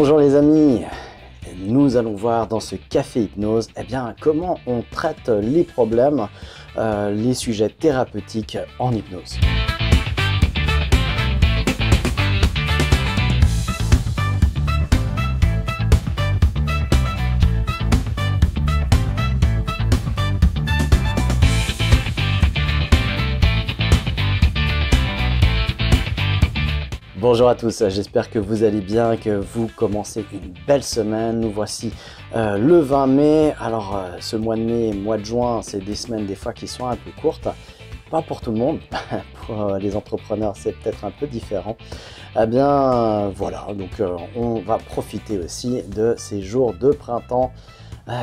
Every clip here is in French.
Bonjour les amis, nous allons voir dans ce café hypnose comment on traite les problèmes, les sujets thérapeutiques en hypnose. Bonjour à tous, j'espère que vous allez bien, que vous commencez une belle semaine. Nous voici le 20 mai. Alors ce mois de mai, mois de juin, c'est des semaines des fois qui sont un peu courtes. Pas pour tout le monde, pour les entrepreneurs c'est peut-être un peu différent. Voilà, donc on va profiter aussi de ces jours de printemps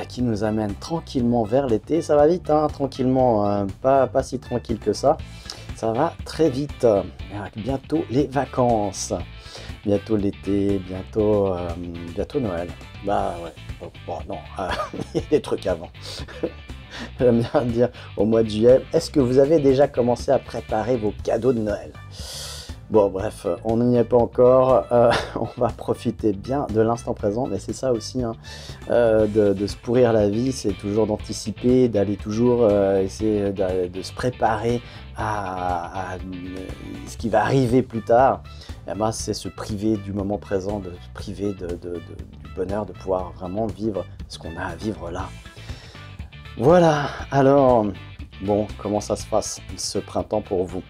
qui nous amènent tranquillement vers l'été. Ça va vite, hein, tranquillement, pas si tranquille que ça. Ça va très vite, bientôt les vacances, bientôt l'été, bientôt Noël. Bah ouais, bon non, il y a des trucs avant. J'aime bien dire au mois de juillet, est-ce que vous avez déjà commencé à préparer vos cadeaux de Noël? Bon bref, on n'y est pas encore, on va profiter bien de l'instant présent, mais c'est ça aussi, hein, de se pourrir la vie, c'est toujours d'anticiper, d'aller toujours essayer de se préparer à ce qui va arriver plus tard. C'est se priver du moment présent, de se priver du bonheur, de pouvoir vraiment vivre ce qu'on a à vivre là. Voilà, alors, bon, comment ça se passe ce printemps pour vous?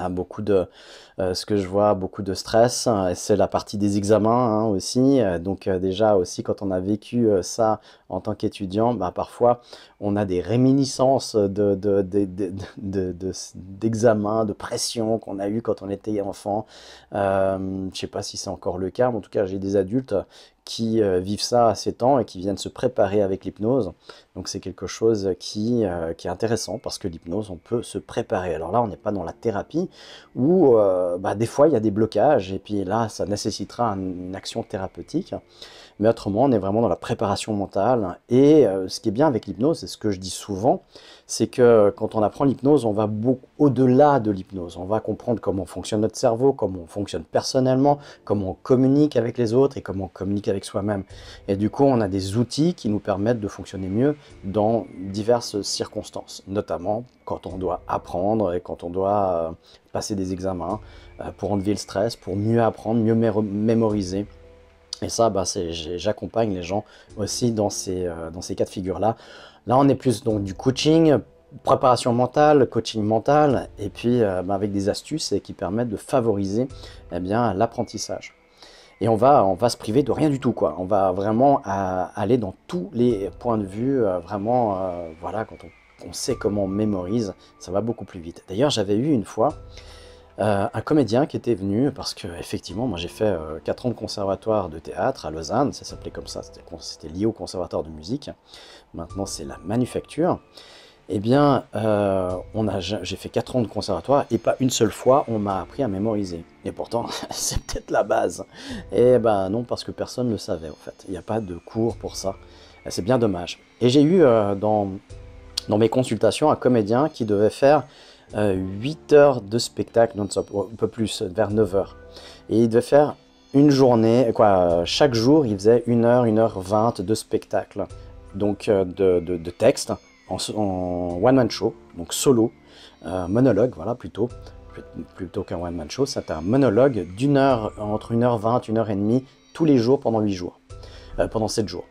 Beaucoup de ce que je vois, beaucoup de stress, c'est la partie des examens aussi, donc déjà aussi quand on a vécu ça en tant qu'étudiant, parfois on a des réminiscences d'examens, de pression qu'on a eu quand on était enfant. Je sais pas si c'est encore le cas, mais en tout cas j'ai des adultes qui vivent ça à 7 ans et qui viennent se préparer avec l'hypnose. Donc c'est quelque chose qui est intéressant parce que l'hypnose, on peut se préparer. Alors là, on n'est pas dans la thérapie où des fois il y a des blocages et puis là, ça nécessitera une action thérapeutique. Mais autrement, on est vraiment dans la préparation mentale. Et ce qui est bien avec l'hypnose, c'est ce que je dis souvent, c'est que quand on apprend l'hypnose, on va beaucoup au-delà de l'hypnose. On va comprendre comment fonctionne notre cerveau, comment on fonctionne personnellement, comment on communique avec les autres et comment on communique avec soi-même. Et du coup, on a des outils qui nous permettent de fonctionner mieux dans diverses circonstances, notamment quand on doit apprendre et quand on doit passer des examens pour enlever le stress, pour mieux apprendre, mieux mémoriser. Et ça, j'accompagne les gens aussi dans ces cas de figure-là. Là, on est plus donc du coaching, préparation mentale, coaching mental, et puis avec des astuces qui permettent de favoriser l'apprentissage. Et on va se priver de rien du tout, quoi. On va vraiment aller dans tous les points de vue, voilà, quand on sait comment on mémorise, ça va beaucoup plus vite. D'ailleurs, j'avais eu une fois un comédien qui était venu, parce que effectivement, moi j'ai fait 4 ans de conservatoire de théâtre à Lausanne, ça s'appelait comme ça, c'était lié au conservatoire de musique, maintenant c'est la manufacture. J'ai fait 4 ans de conservatoire et pas une seule fois on m'a appris à mémoriser. Et pourtant, c'est peut-être la base. Et non, parce que personne ne le savait en fait. Il n'y a pas de cours pour ça. C'est bien dommage. Et j'ai eu dans mes consultations un comédien qui devait faire 8 heures de spectacle non-stop, un peu plus, vers 9 heures. Et il devait faire une journée, chaque jour il faisait 1 heure, 1h20 de spectacle. Donc de texte. En one-man show, donc solo, monologue, voilà, plutôt qu'un one-man show, c'est un monologue d'une heure, entre 1h20, 1h30, tous les jours pendant 8 jours, pendant 7 jours.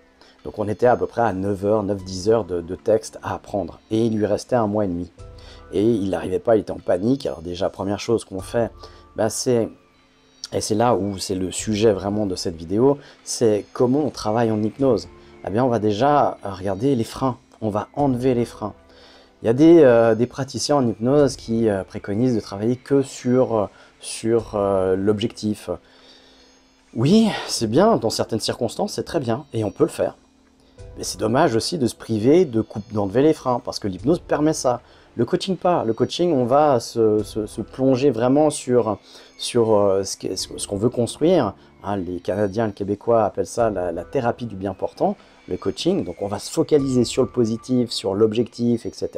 Donc on était à peu près à 9h, 9-10 heures de texte à apprendre, et il lui restait 1 mois et demi. Et il n'arrivait pas, il était en panique. Alors déjà, première chose qu'on fait, et c'est là où c'est le sujet vraiment de cette vidéo, c'est comment on travaille en hypnose. On va déjà regarder les freins. On va enlever les freins. Il y a des praticiens en hypnose qui préconisent de travailler que sur l'objectif. Oui, c'est bien, dans certaines circonstances, c'est très bien, et on peut le faire. Mais c'est dommage aussi de se priver d'enlever les freins, parce que l'hypnose permet ça. Le coaching pas. Le coaching, on va se plonger vraiment sur ce qu'on veut construire. Hein, les Canadiens, les Québécois appellent ça la thérapie du bien portant, le coaching. Donc on va se focaliser sur le positif, sur l'objectif, etc.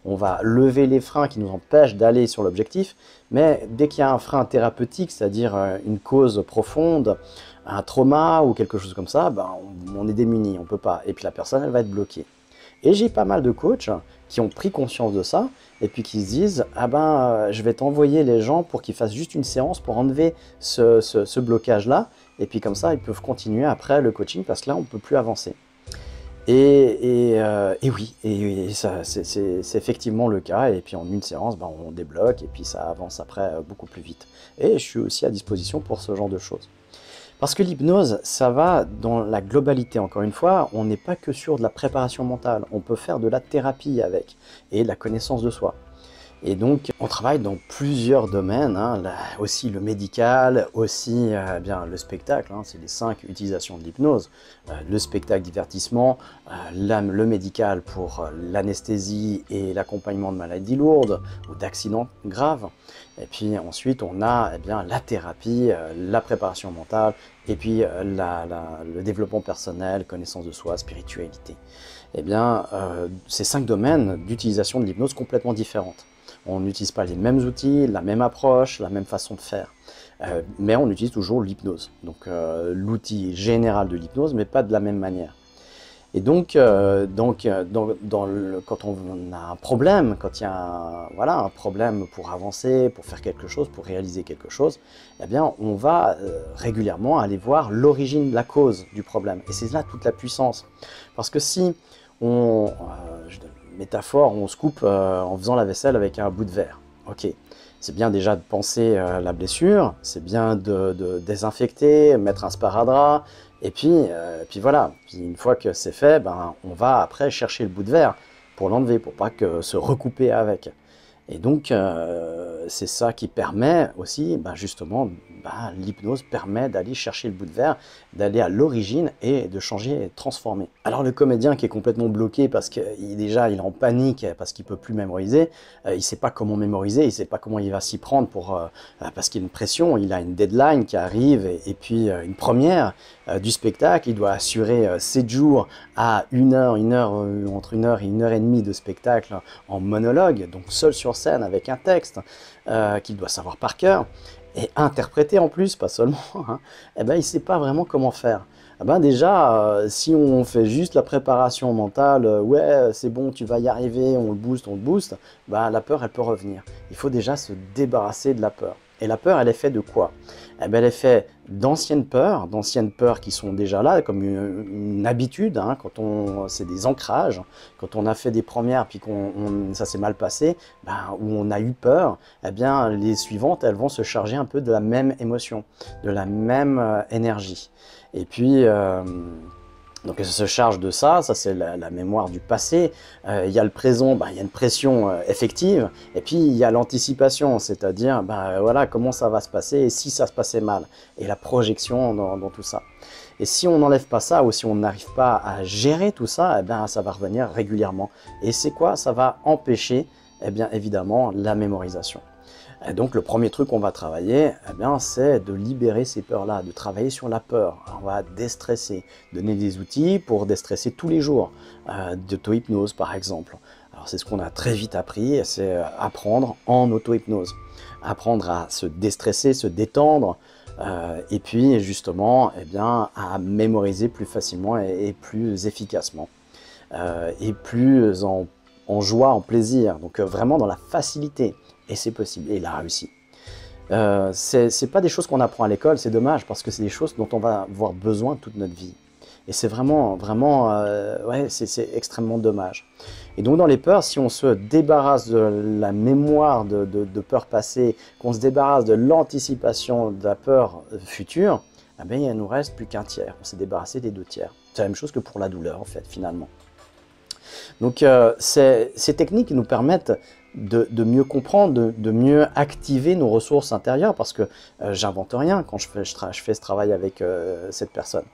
On va lever les freins qui nous empêchent d'aller sur l'objectif. Mais dès qu'il y a un frein thérapeutique, c'est-à-dire une cause profonde, un trauma ou quelque chose comme ça, ben, on est démuni, on ne peut pas. Et puis la personne, elle va être bloquée. Et j'ai pas mal de coachs qui ont pris conscience de ça et puis qui se disent « Ah ben, je vais t'envoyer les gens pour qu'ils fassent juste une séance pour enlever ce blocage-là. » Et puis comme ça, ils peuvent continuer après le coaching parce que là, on ne peut plus avancer. Et oui, c'est effectivement le cas. Et puis en une séance, ben, on débloque et puis ça avance après beaucoup plus vite. Et je suis aussi à disposition pour ce genre de choses. Parce que l'hypnose, ça va dans la globalité. Encore une fois, on n'est pas que sur de la préparation mentale. On peut faire de la thérapie avec et de la connaissance de soi. Et donc, on travaille dans plusieurs domaines, hein, aussi le médical, aussi bien le spectacle, hein, c'est les 5 utilisations de l'hypnose. Le spectacle, divertissement, le médical pour l'anesthésie et l'accompagnement de maladies lourdes ou d'accidents graves. Et puis ensuite, on a bien, la thérapie, la préparation mentale, et puis le développement personnel, connaissance de soi, spiritualité. Eh bien, ces 5 domaines d'utilisation de l'hypnose complètement différentes. On n'utilise pas les mêmes outils, la même approche, la même façon de faire. Mais on utilise toujours l'hypnose. Donc l'outil général de l'hypnose, mais pas de la même manière. Et donc, quand on a un problème, quand il y a un problème pour avancer, pour faire quelque chose, pour réaliser quelque chose, eh bien, on va régulièrement aller voir l'origine, la cause du problème. Et c'est là toute la puissance. Parce que si je donne une métaphore, on se coupe en faisant la vaisselle avec un bout de verre. Ok, c'est bien déjà de penser la blessure, c'est bien de désinfecter, mettre un sparadrap, et puis voilà. Puis une fois que c'est fait, ben, on va après chercher le bout de verre pour l'enlever, pour pas que se recouper avec. Et donc, c'est ça qui permet aussi, ben justement, l'hypnose permet d'aller chercher le bout de verre, d'aller à l'origine et de changer et de transformer. Alors le comédien qui est complètement bloqué parce qu'il déjà il est en panique, parce qu'il ne peut plus mémoriser, il ne sait pas comment mémoriser, il ne sait pas comment il va s'y prendre parce qu'il y a une pression, il a une deadline qui arrive et puis une première du spectacle, il doit assurer 7 jours à entre 1 heure et 1 heure et demie de spectacle en monologue, donc seul sur scène avec un texte qu'il doit savoir par cœur. Et interpréter en plus, pas seulement, hein, eh ben, il ne sait pas vraiment comment faire. Eh ben, déjà, si on fait juste la préparation mentale, ouais, c'est bon, tu vas y arriver, on le booste, ben, la peur, elle peut revenir. Il faut déjà se débarrasser de la peur. Et la peur, elle est faite de quoi? Eh ben, elle est faite d'anciennes peurs qui sont déjà là, comme une habitude, hein, c'est des ancrages. Quand on a fait des premières, puis ça s'est mal passé, où on a eu peur, eh bien, les suivantes, elles vont se charger un peu de la même émotion, de la même énergie. Et puis, donc elle se charge de ça c'est la mémoire du passé. Il y a le présent, il y a une pression effective, et puis il y a l'anticipation, c'est-à-dire voilà, comment ça va se passer et si ça se passait mal, et la projection dans tout ça. Et si on n'enlève pas ça, ou si on n'arrive pas à gérer tout ça, ça va revenir régulièrement. Et c'est quoi? Ça va empêcher, bien évidemment, la mémorisation. Et donc le premier truc qu'on va travailler, c'est de libérer ces peurs-là, de travailler sur la peur. On va déstresser, donner des outils pour déstresser tous les jours, d'auto-hypnose par exemple. Alors c'est ce qu'on a très vite appris, c'est apprendre en auto-hypnose. Apprendre à se déstresser, se détendre, et puis justement à mémoriser plus facilement et plus efficacement. Et plus en joie, en plaisir, donc vraiment dans la facilité. Et c'est possible, et il a réussi. C'est pas des choses qu'on apprend à l'école, c'est dommage, parce que c'est des choses dont on va avoir besoin toute notre vie. Et c'est vraiment, ouais, c'est extrêmement dommage. Et donc dans les peurs, si on se débarrasse de la mémoire de peurs passées, qu'on se débarrasse de l'anticipation de la peur future, il ne nous reste plus qu'un tiers. On s'est débarrassé des 2 tiers. C'est la même chose que pour la douleur, en fait, finalement. Donc ces techniques nous permettent de mieux comprendre, de mieux activer nos ressources intérieures, parce que j'invente rien quand je fais ce travail avec cette personne.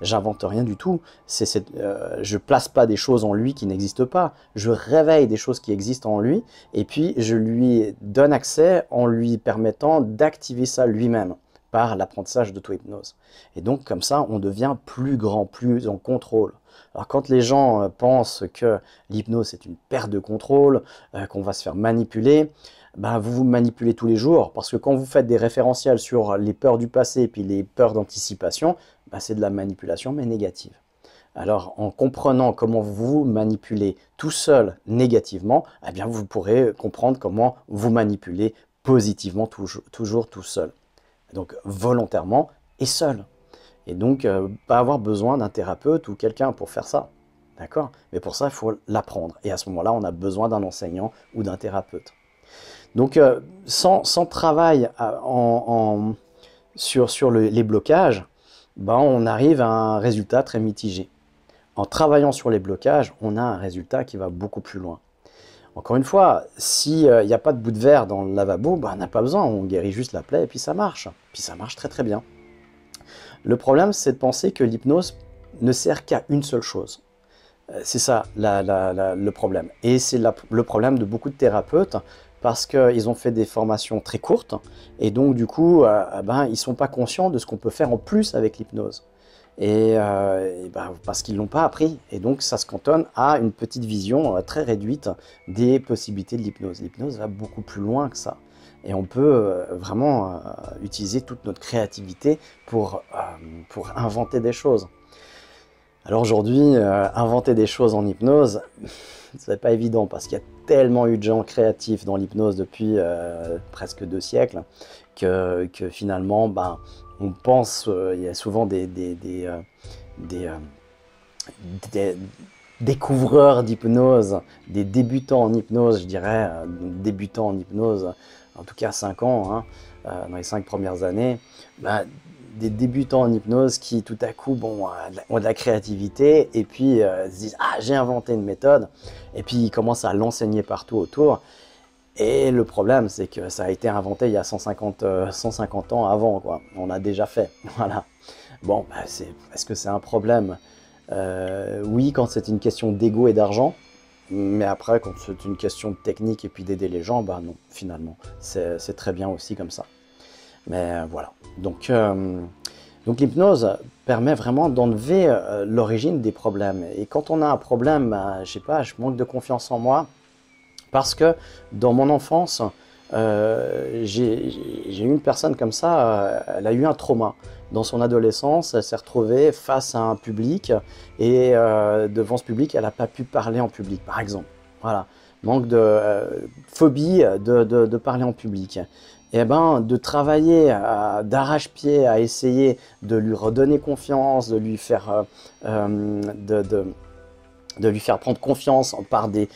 J'invente rien du tout. Je place pas des choses en lui qui n'existent pas. Je réveille des choses qui existent en lui, et puis je lui donne accès en lui permettant d'activer ça lui-même par l'apprentissage d'auto-hypnose. Et donc comme ça, on devient plus grand, plus en contrôle. Alors quand les gens pensent que l'hypnose c'est une perte de contrôle, qu'on va se faire manipuler, ben vous vous manipulez tous les jours, parce que quand vous faites des référentiels sur les peurs du passé et puis les peurs d'anticipation, ben c'est de la manipulation mais négative. Alors en comprenant comment vous manipulez tout seul négativement, eh bien vous pourrez comprendre comment vous manipulez positivement toujours tout seul. Donc volontairement et seul. Et donc, pas avoir besoin d'un thérapeute ou quelqu'un pour faire ça. D'accord? Mais pour ça, il faut l'apprendre. Et à ce moment-là, on a besoin d'un enseignant ou d'un thérapeute. Donc, sans travail sur les blocages, ben, on arrive à un résultat très mitigé. En travaillant sur les blocages, on a un résultat qui va beaucoup plus loin. Encore une fois, s'il n'y a pas de bout de verre dans le lavabo, ben, on n'a pas besoin, on guérit juste la plaie et puis ça marche. Puis ça marche très très bien. Le problème, c'est de penser que l'hypnose ne sert qu'à une seule chose. C'est ça le problème. Et c'est le problème de beaucoup de thérapeutes, parce qu'ils ont fait des formations très courtes, et donc du coup, ben, ils ne sont pas conscients de ce qu'on peut faire en plus avec l'hypnose. Parce qu'ils ne l'ont pas appris. Et donc ça se cantonne à une petite vision très réduite des possibilités de l'hypnose. L'hypnose va beaucoup plus loin que ça. Et on peut vraiment utiliser toute notre créativité pour inventer des choses. Alors aujourd'hui, inventer des choses en hypnose, ce n'est pas évident, parce qu'il y a tellement eu de gens créatifs dans l'hypnose depuis presque 2 siècles que finalement, ben, on pense, il y a souvent des découvreurs d'hypnose, des débutants en hypnose, je dirais, débutants en hypnose, en tout cas 5 ans, hein, dans les 5 premières années, bah, des débutants en hypnose qui tout à coup ont de la créativité et puis se disent « Ah, j'ai inventé une méthode » et puis ils commencent à l'enseigner partout autour. Et le problème, c'est que ça a été inventé il y a 150 ans avant, quoi. On l'a déjà fait, voilà. Bon, bah, est-ce que c'est un problème? Oui, quand c'est une question d'ego et d'argent, mais après, quand c'est une question de technique et puis d'aider les gens, bah non, finalement, c'est très bien aussi comme ça. Mais voilà, donc l'hypnose permet vraiment d'enlever l'origine des problèmes. Et quand on a un problème, bah, je sais pas, je manque de confiance en moi, parce que dans mon enfance, j'ai eu une personne comme ça, elle a eu un trauma. Dans son adolescence, elle s'est retrouvée face à un public et devant ce public, elle n'a pas pu parler en public, par exemple. Voilà, manque de phobie de parler en public. Et ben, de travailler d'arrache-pied à essayer de lui redonner confiance, de lui faire prendre confiance par des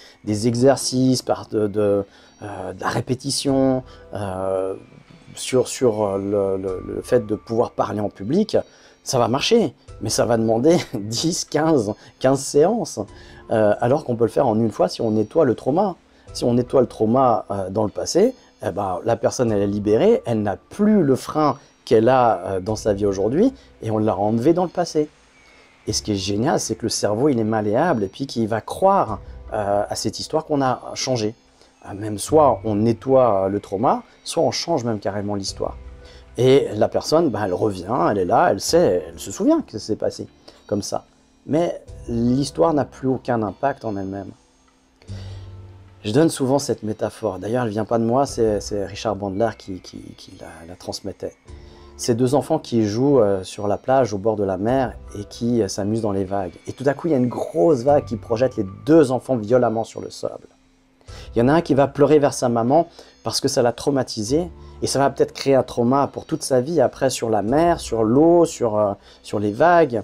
exercices, par de la répétition, sur le fait de pouvoir parler en public, ça va marcher, mais ça va demander 10, 15 séances, alors qu'on peut le faire en une fois si on nettoie le trauma. Si on nettoie le trauma dans le passé, eh ben, la personne elle est libérée, elle n'a plus le frein qu'elle a dans sa vie aujourd'hui, et on l'a enlevé dans le passé. Et ce qui est génial, c'est que le cerveau, il est malléable et puis qu'il va croire à cette histoire qu'on a changée. Même soit on nettoie le trauma, soit on change même carrément l'histoire. Et la personne, ben, elle revient, elle est là, elle sait, elle se souvient que ça s'est passé comme ça. Mais l'histoire n'a plus aucun impact en elle-même. Je donne souvent cette métaphore. D'ailleurs, elle ne vient pas de moi, c'est Richard Bandler qui la transmettait. Ces 2 enfants qui jouent sur la plage au bord de la mer et qui s'amusent dans les vagues. Et tout à coup, il y a une grosse vague qui projette les 2 enfants violemment sur le sable. Il y en a un qui va pleurer vers sa maman parce que ça l'a traumatisé, et ça va peut-être créer un trauma pour toute sa vie après sur la mer, sur l'eau, sur les vagues.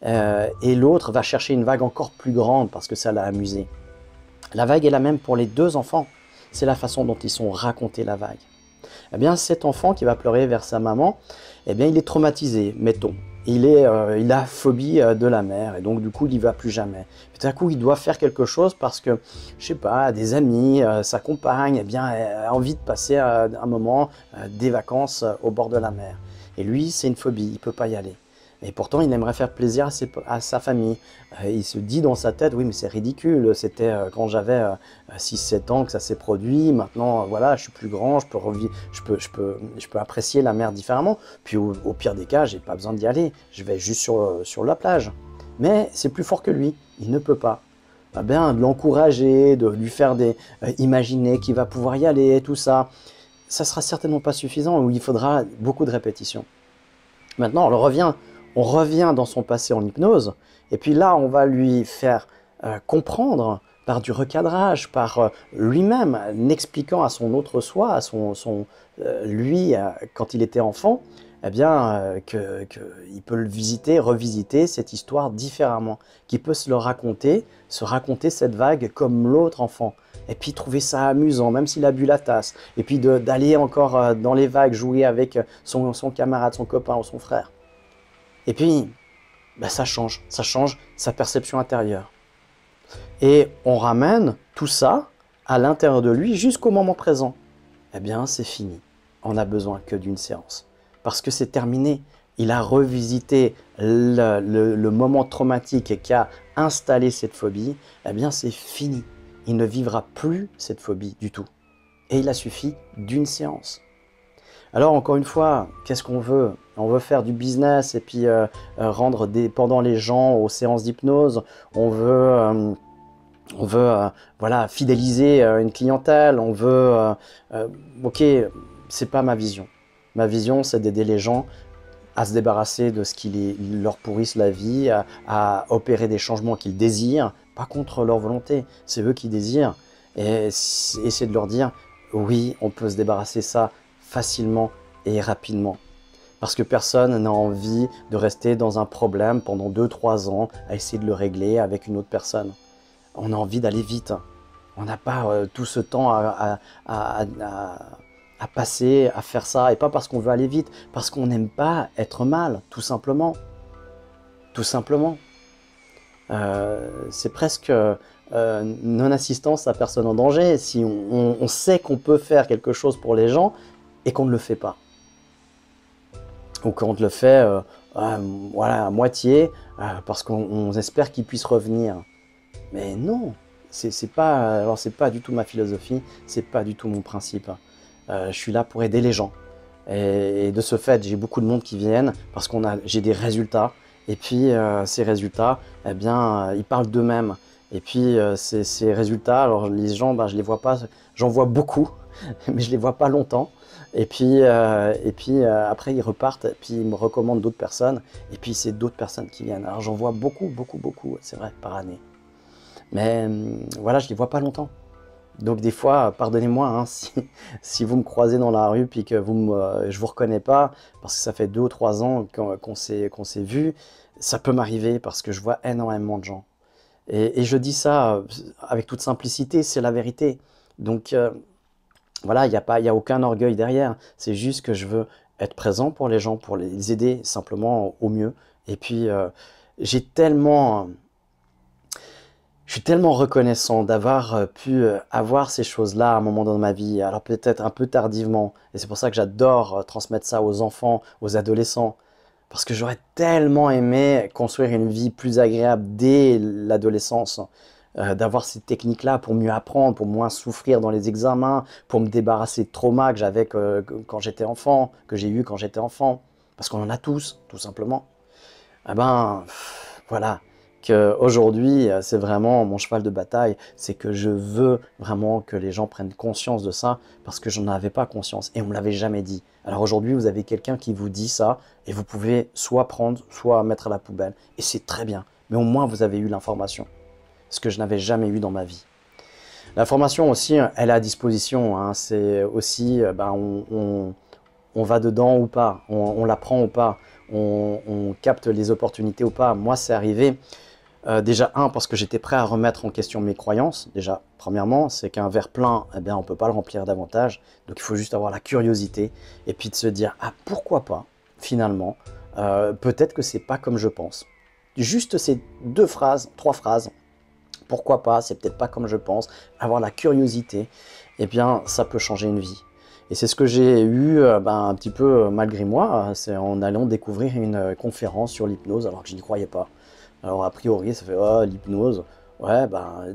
Et l'autre va chercher une vague encore plus grande parce que ça l'a amusé. La vague est la même pour les 2 enfants. C'est la façon dont ils sont racontés la vague. Eh bien, cet enfant qui va pleurer vers sa maman, eh bien, il est traumatisé, mettons. il a phobie de la mer et donc du coup il n'y va plus jamais. Tout à coup il doit faire quelque chose parce que, je sais pas, des amis, sa compagne, eh bien, a envie de passer un moment, des vacances au bord de la mer. Et lui c'est une phobie, il peut pas y aller. Et pourtant, il aimerait faire plaisir à sa famille. Il se dit dans sa tête, oui, mais c'est ridicule, c'était quand j'avais 6-7 ans que ça s'est produit, maintenant, voilà, je suis plus grand, je peux apprécier la mer différemment. Puis au pire des cas, j'ai pas besoin d'y aller, je vais juste sur la plage. Mais c'est plus fort que lui, il ne peut pas. Eh bien, de l'encourager, de lui faire imaginer qu'il va pouvoir y aller, tout ça, ça sera certainement pas suffisant, ou il faudra beaucoup de répétitions. Maintenant, on revient dans son passé en hypnose, et puis là, on va lui faire comprendre par du recadrage, par lui-même, en expliquant à son autre soi, à lui, quand il était enfant, eh bien, qu'il peut revisiter cette histoire différemment, qu'il peut se raconter cette vague comme l'autre enfant, et puis trouver ça amusant, même s'il a bu la tasse, et puis d'aller encore dans les vagues, jouer avec son camarade, son copain ou son frère. Et puis, ben ça change sa perception intérieure. Et on ramène tout ça à l'intérieur de lui jusqu'au moment présent. Eh bien, c'est fini. On n'a besoin que d'une séance. Parce que c'est terminé. Il a revisité le moment traumatique qui a installé cette phobie. Eh bien, c'est fini. Il ne vivra plus cette phobie du tout. Et il a suffi d'une séance. Alors encore une fois, qu'est-ce qu'on veut? On veut faire du business et puis rendre dépendants les gens aux séances d'hypnose. On veut voilà, fidéliser une clientèle. On veut... ok, c'est pas ma vision. Ma vision, c'est d'aider les gens à se débarrasser de ce qui leur pourrisse la vie, à opérer des changements qu'ils désirent, pas contre leur volonté. C'est eux qui désirent. Et essayer de leur dire, oui, on peut se débarrasser de ça facilement et rapidement. Parce que personne n'a envie de rester dans un problème pendant 2-3 ans à essayer de le régler avec une autre personne. On a envie d'aller vite. On n'a pas tout ce temps à passer, à faire ça. Et pas parce qu'on veut aller vite, parce qu'on n'aime pas être mal, tout simplement. Tout simplement. C'est presque non-assistance à personne en danger. Si on sait qu'on peut faire quelque chose pour les gens et qu'on ne le fait pas. Ou qu'on le fait voilà, à moitié parce qu'on espère qu'il puisse revenir. Mais non, c'est pas du tout ma philosophie, c'est pas du tout mon principe. Je suis là pour aider les gens. Et de ce fait, j'ai beaucoup de monde qui viennent parce j'ai des résultats. Et puis ces résultats, eh bien, ils parlent d'eux-mêmes. Et puis ces résultats, alors les gens, ben, je les vois pas, j'en vois beaucoup, mais je les vois pas longtemps. Et puis après ils repartent, et puis ils me recommandent d'autres personnes. Et puis c'est d'autres personnes qui viennent. Alors j'en vois beaucoup, c'est vrai, par année. Mais voilà, je les vois pas longtemps. Donc des fois, pardonnez-moi hein, si vous me croisez dans la rue puis que je vous reconnais pas parce que ça fait 2 ou 3 ans qu'on s'est vu, ça peut m'arriver parce que je vois énormément de gens. Et je dis ça avec toute simplicité, c'est la vérité. Donc voilà, il y a aucun orgueil derrière. C'est juste que je veux être présent pour les gens, pour les aider simplement au mieux. Et puis je suis tellement reconnaissant d'avoir pu avoir ces choses-là à un moment dans ma vie, alors peut-être un peu tardivement, et c'est pour ça que j'adore transmettre ça aux enfants, aux adolescents, parce que j'aurais tellement aimé construire une vie plus agréable dès l'adolescence, d'avoir ces techniques-là pour mieux apprendre, pour moins souffrir dans les examens, pour me débarrasser de traumas que j'avais quand j'étais enfant, que j'ai eu quand j'étais enfant, parce qu'on en a tous, tout simplement. Eh ben, voilà. Aujourd'hui, c'est vraiment mon cheval de bataille, c'est que je veux vraiment que les gens prennent conscience de ça, parce que j'en avais pas conscience, et on me l'avait jamais dit. Alors aujourd'hui, vous avez quelqu'un qui vous dit ça, et vous pouvez soit prendre, soit mettre à la poubelle, et c'est très bien, mais au moins vous avez eu l'information, ce que je n'avais jamais eu dans ma vie. L'information aussi, elle est à disposition, hein. C'est aussi, on va dedans ou pas, on la prend ou pas, on capte les opportunités ou pas. Moi, c'est arrivé. Déjà, parce que j'étais prêt à remettre en question mes croyances. Déjà, premièrement, c'est qu'un verre plein, eh bien, on ne peut pas le remplir davantage. Donc, il faut juste avoir la curiosité et puis de se dire, ah, pourquoi pas, finalement, peut-être que c'est pas comme je pense. Juste ces 2 phrases, 3 phrases, pourquoi pas, c'est peut-être pas comme je pense, avoir la curiosité, eh bien ça peut changer une vie. Et c'est ce que j'ai eu un petit peu malgré moi, c'est en allant découvrir une conférence sur l'hypnose alors que je n'y croyais pas. Alors a priori ça fait oh, l'hypnose, ouais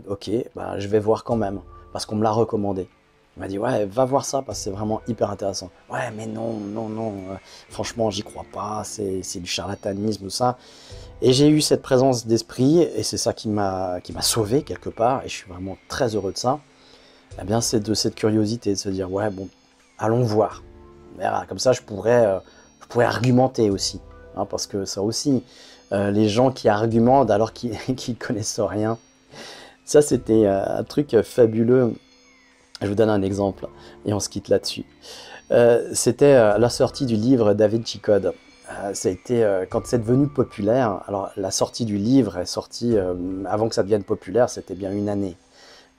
ok, je vais voir quand même, parce qu'on me l'a recommandé. Il m'a dit ouais va voir ça parce que c'est vraiment hyper intéressant. Ouais mais non, franchement j'y crois pas, c'est du charlatanisme ou ça. Et j'ai eu cette présence d'esprit, et c'est ça qui m'a sauvé quelque part, et je suis vraiment très heureux de ça. Eh bien, c'est de cette curiosité, de se dire, ouais, bon, allons voir. Voilà, comme ça, je pourrais argumenter aussi. Hein, parce que ça aussi, les gens qui argumentent alors qu'ils ne connaissent rien, ça, c'était un truc fabuleux. Je vous donne un exemple, et on se quitte là-dessus. C'était la sortie du livre Da Vinci Code. Ça a été, quand c'est devenu populaire, alors la sortie du livre est sortie, avant que ça devienne populaire, c'était bien une année.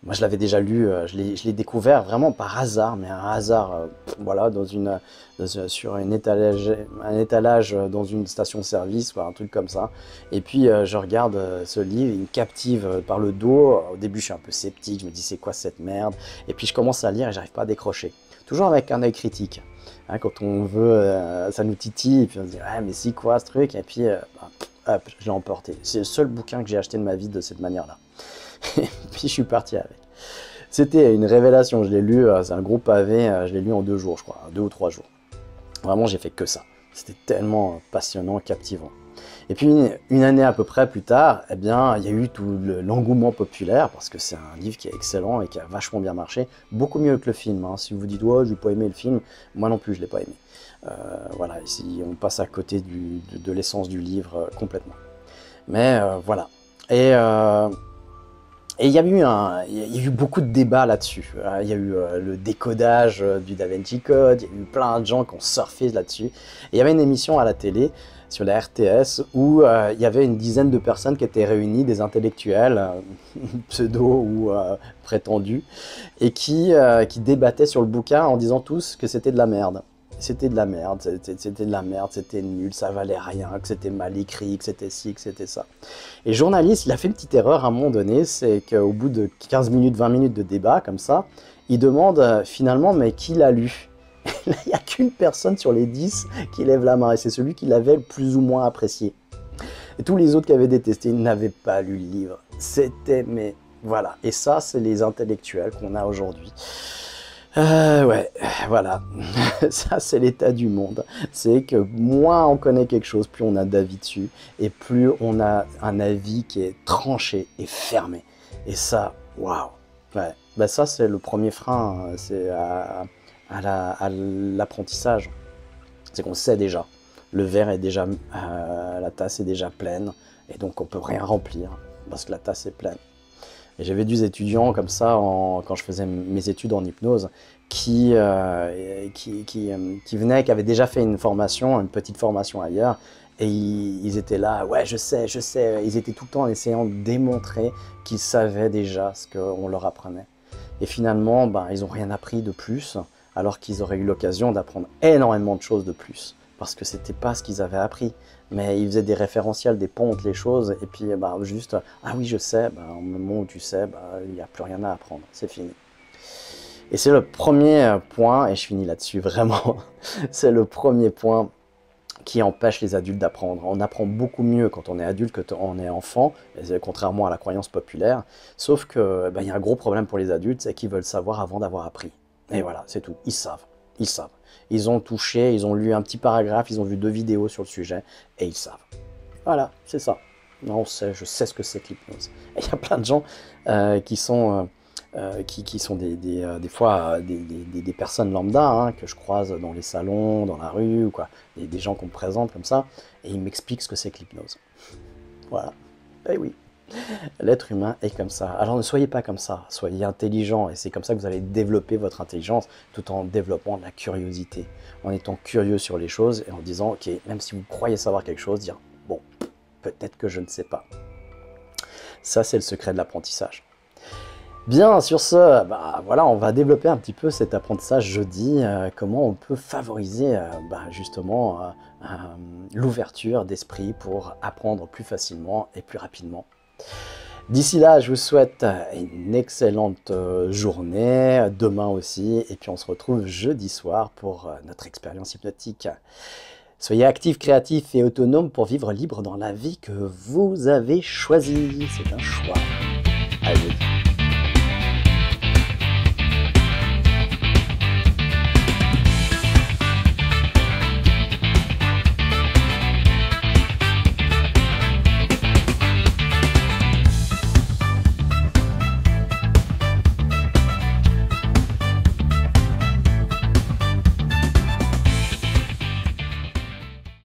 Moi je l'avais déjà lu, je l'ai découvert vraiment par hasard, mais un hasard, voilà, sur un étalage dans une station-service, un truc comme ça. Et puis je regarde ce livre, il me captive par le dos. Au début je suis un peu sceptique, je me dis c'est quoi cette merde? Et puis je commence à lire et j'arrive pas à décrocher. Toujours avec un œil critique. Hein, quand on veut, ça nous titille, et puis on se dit ouais mais c'est quoi ce truc? Et puis hop, je l'ai emporté. C'est le seul bouquin que j'ai acheté de ma vie de cette manière-là. Et puis je suis parti avec. C'était une révélation, je l'ai lu, c'est un gros pavé, je l'ai lu en 2 jours je crois, 2 ou 3 jours. Vraiment j'ai fait que ça. C'était tellement passionnant, captivant. Et puis une année à peu près plus tard, eh bien, il y a eu tout l'engouement populaire, parce que c'est un livre qui est excellent et qui a vachement bien marché, beaucoup mieux que le film. Hein. Si vous vous dites, oh, je n'ai pas aimé le film, moi non plus, je ne l'ai pas aimé. Voilà, ici, on passe à côté de l'essence du livre complètement. Mais voilà. Et il y a eu beaucoup de débats là-dessus. Il y a eu le décodage du Da Vinci Code, il y a eu plein de gens qui ont surfé là-dessus. Et il y avait une émission à la télé, sur la RTS, où il y avait une dizaine de personnes qui étaient réunies, des intellectuels, pseudo ou prétendus, et qui débattaient sur le bouquin en disant tous que c'était de la merde. C'était de la merde, c'était de la merde, c'était nul, ça valait rien, que c'était mal écrit, que c'était ci, que c'était ça. Et le journaliste, il a fait une petite erreur à un moment donné, c'est qu'au bout de 15 minutes, 20 minutes de débat, comme ça, il demande finalement, mais qui l'a lu? Il n'y a qu'une personne sur les 10 qui lève la main, et c'est celui qui l'avait le plus ou moins apprécié. Et tous les autres qui avaient détesté n'avaient pas lu le livre. C'était, mais voilà. Et ça, c'est les intellectuels qu'on a aujourd'hui. Ouais, voilà. Ça, c'est l'état du monde. C'est que moins on connaît quelque chose, plus on a d'avis dessus, et plus on a un avis qui est tranché et fermé. Et ça, waouh. Ouais. Bah ça, c'est le premier frein, c'est à l'apprentissage. C'est qu'on sait déjà. Le verre est déjà, la tasse est déjà pleine, et donc on peut rien remplir parce que la tasse est pleine. Et j'avais des étudiants comme ça, quand je faisais mes études en hypnose, qui venaient, qui avaient déjà fait une petite formation ailleurs, et ils étaient là, ouais je sais, ils étaient tout le temps en essayant de démontrer qu'ils savaient déjà ce qu'on leur apprenait. Et finalement, ils n'ont rien appris de plus, alors qu'ils auraient eu l'occasion d'apprendre énormément de choses de plus, parce que c'était pas ce qu'ils avaient appris. Mais ils faisaient des référentiels, des ponts entre les choses, et puis juste, ah oui je sais, au moment où tu sais, il n'y a plus rien à apprendre, c'est fini. Et c'est le premier point, et je finis là-dessus vraiment, c'est le premier point qui empêche les adultes d'apprendre. On apprend beaucoup mieux quand on est adulte que quand on est enfant, contrairement à la croyance populaire, sauf que y a un gros problème pour les adultes, c'est qu'ils veulent savoir avant d'avoir appris. Et voilà, c'est tout, ils savent. Ils ont touché, ils ont lu un petit paragraphe, ils ont vu 2 vidéos sur le sujet, et ils savent. Voilà, c'est ça. Non, je sais ce que c'est que l'hypnose. Et il y a plein de gens qui sont des fois des personnes lambda, hein, que je croise dans les salons, dans la rue, ou quoi. Des gens qu'on me présente comme ça, et ils m'expliquent ce que c'est que l'hypnose. Voilà. Eh oui. L'être humain est comme ça. Alors ne soyez pas comme ça, soyez intelligent, et c'est comme ça que vous allez développer votre intelligence, tout en développant de la curiosité, en étant curieux sur les choses, et en disant, ok, même si vous croyez savoir quelque chose, dire, bon, peut-être que je ne sais pas. Ça, c'est le secret de l'apprentissage. Bien, sur ce, voilà, on va développer un petit peu cet apprentissage jeudi, comment on peut favoriser justement l'ouverture d'esprit pour apprendre plus facilement et plus rapidement. D'ici là, je vous souhaite une excellente journée, demain aussi, et puis on se retrouve jeudi soir pour notre expérience hypnotique. Soyez actifs, créatifs et autonomes pour vivre libre dans la vie que vous avez choisie. C'est un choix. À jeudi.